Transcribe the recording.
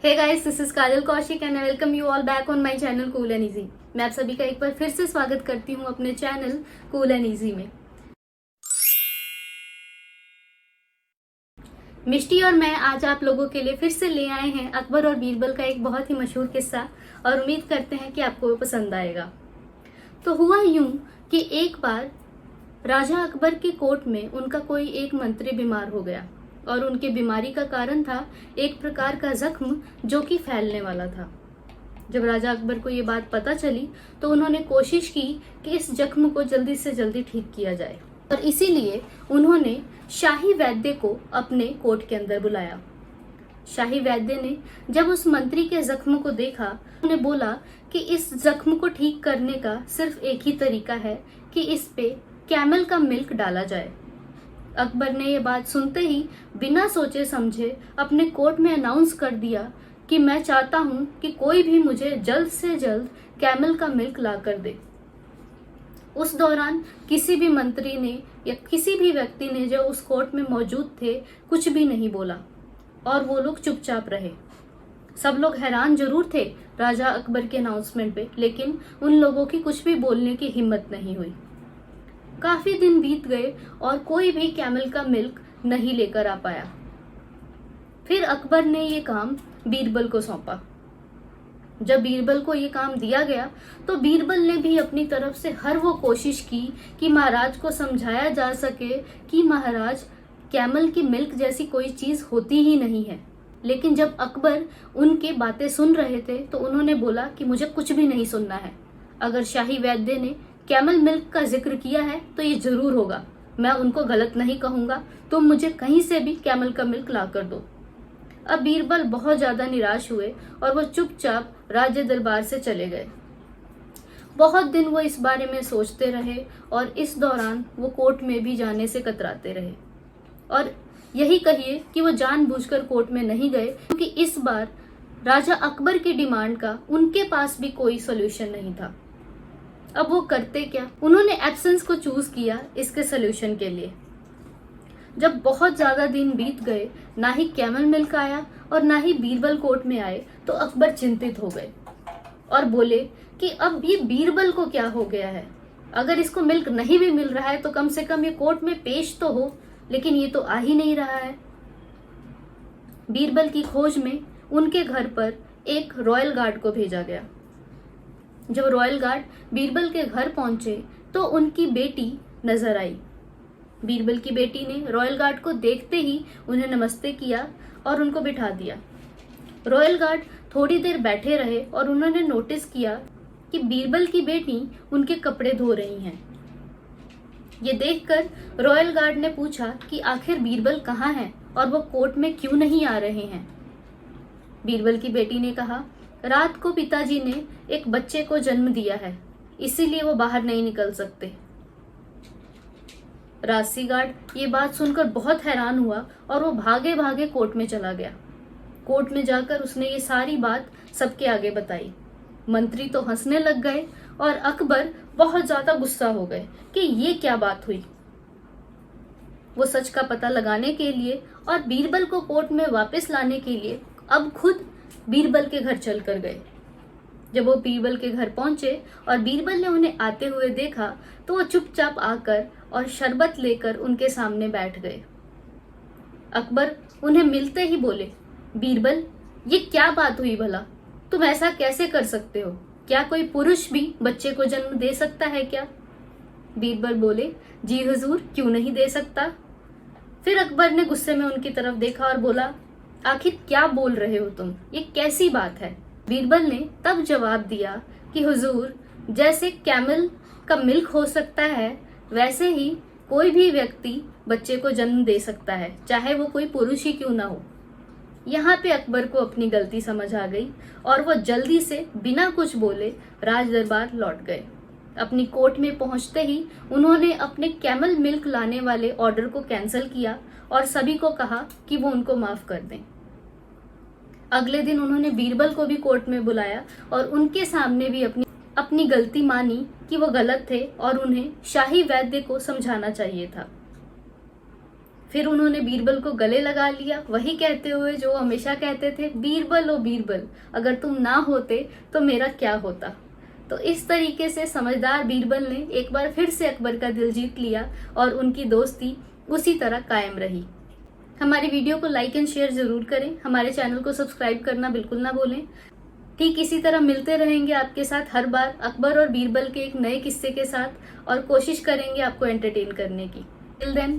Hey guys, this is Kajal Kaushik and I welcome you all back on my channel cool and easy. मैं आप सभी का एक बार फिर से स्वागत करती हूँ अपने चैनल कूल एंड इजी में। मिष्टी और मैं आज आप लोगों के लिए फिर से ले आए हैं अकबर और बीरबल का एक बहुत ही मशहूर किस्सा और उम्मीद करते हैं कि आपको वो पसंद आएगा। तो हुआ यूं कि एक बार राजा अकबर की कोर्ट में उनका कोई एक मंत्री बीमार हो गया और उनकी बीमारी का कारण था एक प्रकार का जख्म जो कि फैलने वाला था। जब राजा अकबर को ये बात पता चली तो उन्होंने कोशिश की कि इस जख्म को जल्दी से जल्दी ठीक किया जाए और इसीलिए उन्होंने शाही वैद्य को अपने कोर्ट के अंदर बुलाया। शाही वैद्य ने जब उस मंत्री के जख्म को देखा, उन्होंने बोला कि इस जख्म को ठीक करने का सिर्फ एक ही तरीका है कि इस पे कैमल का मिल्क डाला जाए। अकबर ने ये बात सुनते ही बिना सोचे समझे अपने कोर्ट में अनाउंस कर दिया कि मैं चाहता हूं कि कोई भी मुझे जल्द से जल्द कैमल का मिल्क ला कर दे। उस दौरान किसी भी मंत्री ने या किसी भी व्यक्ति ने जो उस कोर्ट में मौजूद थे कुछ भी नहीं बोला और वो लोग चुपचाप रहे। सब लोग हैरान जरूर थे राजा अकबर के अनाउंसमेंट पे, लेकिन उन लोगों की कुछ भी बोलने की हिम्मत नहीं हुई। काफी दिन बीत गए और कोई भी कैमल का मिल्क नहीं लेकर आ पाया। फिर अकबर ने ये काम बीरबल को सौंपा। जब बीरबल को ये काम दिया गया तो बीरबल ने भी अपनी तरफ से हर वो कोशिश की कि महाराज को समझाया जा सके कि महाराज, कैमल की मिल्क जैसी कोई चीज होती ही नहीं है। लेकिन जब अकबर उनके बातें सुन रहे थे तो उन्होंने बोला कि मुझे कुछ भी नहीं सुनना है। अगर शाही वैद्य ने कैमल मिल्क का जिक्र किया है तो ये जरूर होगा, मैं उनको गलत नहीं कहूंगा, तुम मुझे कहीं से भी कैमल का मिल्क ला कर दो। अब बीरबल बहुत ज्यादा निराश हुए और वो चुपचाप राज्य दरबार से चले गए। बहुत दिन वो इस बारे में सोचते रहे और इस दौरान वो कोर्ट में भी जाने से कतराते रहे। और यही कहिए कि वो जानबूझकर कोर्ट में नहीं गए, क्योंकि इस बार राजा अकबर की डिमांड का उनके पास भी कोई सोल्यूशन नहीं था। अब वो करते क्या? उन्होंने एब्सेंस को चूज किया इसके सोल्यूशन के लिए। जब बहुत ज्यादा दिन बीत गए, ना ही कैमल मिल्क आया और ना ही बीरबल कोर्ट में आए, तो अकबर चिंतित हो गए और बोले कि अब ये बीरबल को क्या हो गया है? अगर इसको मिल्क नहीं भी मिल रहा है तो कम से कम ये कोर्ट में पेश तो हो, लेकिन ये तो आ ही नहीं रहा है। बीरबल की खोज में उनके घर पर एक रॉयल गार्ड को भेजा गया। जब रॉयल गार्ड बीरबल के घर पहुंचे तो उनकी बेटी नजर आई। बीरबल की बेटी ने रॉयल गार्ड को देखते ही उन्हें नमस्ते किया और उनको बिठा दिया। रॉयल गार्ड थोड़ी देर बैठे रहे और उन्होंने नोटिस किया कि बीरबल की बेटी उनके कपड़े धो रही हैं। ये देखकर रॉयल गार्ड ने पूछा कि आखिर बीरबल कहाँ हैं और वो कोर्ट में क्यों नहीं आ रहे हैं। बीरबल की बेटी ने कहा, रात को पिताजी ने एक बच्चे को जन्म दिया है, इसीलिए वो बाहर नहीं निकल सकते। राजसी गार्ड ये बात सुनकर बहुत हैरान हुआ और वो भागे भागे कोर्ट में चला गया। कोर्ट में जाकर उसने ये सारी बात सबके आगे बताई। मंत्री तो हंसने लग गए और अकबर बहुत ज्यादा गुस्सा हो गए कि ये क्या बात हुई। वो सच का पता लगाने के लिए और बीरबल को कोर्ट में वापस लाने के लिए अब खुद बीरबल के घर चल कर गए। जब वो बीरबल के घर पहुंचे और बीरबल ने उन्हें आते हुए देखा तो वो चुपचाप आकर और शरबत लेकर उनके सामने बैठ गए। अकबर उन्हें मिलते ही बोले, बीरबल, ये क्या बात हुई भला? तुम ऐसा कैसे कर सकते हो? क्या कोई पुरुष भी बच्चे को जन्म दे सकता है क्या? बीरबल बोले, जी हुजूर, क्यों नहीं दे सकता। फिर अकबर ने गुस्से में उनकी तरफ देखा और बोला, आखिर क्या बोल रहे हो तुम? ये कैसी बात है? बीरबल ने तब जवाब दिया कि हुजूर, जैसे कैमल का मिल्क हो सकता है वैसे ही कोई भी व्यक्ति बच्चे को जन्म दे सकता है, चाहे वो कोई पुरुष ही क्यों ना हो। यहाँ पे अकबर को अपनी गलती समझ आ गई और वो जल्दी से बिना कुछ बोले राज दरबार लौट गए। अपनी कोर्ट में पहुंचते ही उन्होंने अपने कैमल मिल्क लाने वाले ऑर्डर को कैंसिल किया और सभी को कहा कि वो उनको माफ कर दें। अगले दिन उन्होंने बीरबल को भी कोर्ट में बुलाया और उनके सामने भी अपनी गलती मानी कि वो गलत थे और उन्हें शाही वैद्य को समझाना चाहिए था। फिर उन्होंने बीरबल को गले लगा लिया, वही कहते हुए जो हमेशा कहते थे, बीरबल ओ बीरबल, अगर तुम ना होते तो मेरा क्या होता। तो इस तरीके से समझदार बीरबल ने एक बार फिर से अकबर का दिल जीत लिया और उनकी दोस्ती उसी तरह कायम रही। हमारी वीडियो को लाइक एंड शेयर जरूर करें, हमारे चैनल को सब्सक्राइब करना बिल्कुल ना भूलें। ठीक इसी तरह मिलते रहेंगे आपके साथ हर बार अकबर और बीरबल के एक नए किस्से के साथ, और कोशिश करेंगे आपको एंटरटेन करने की। Till then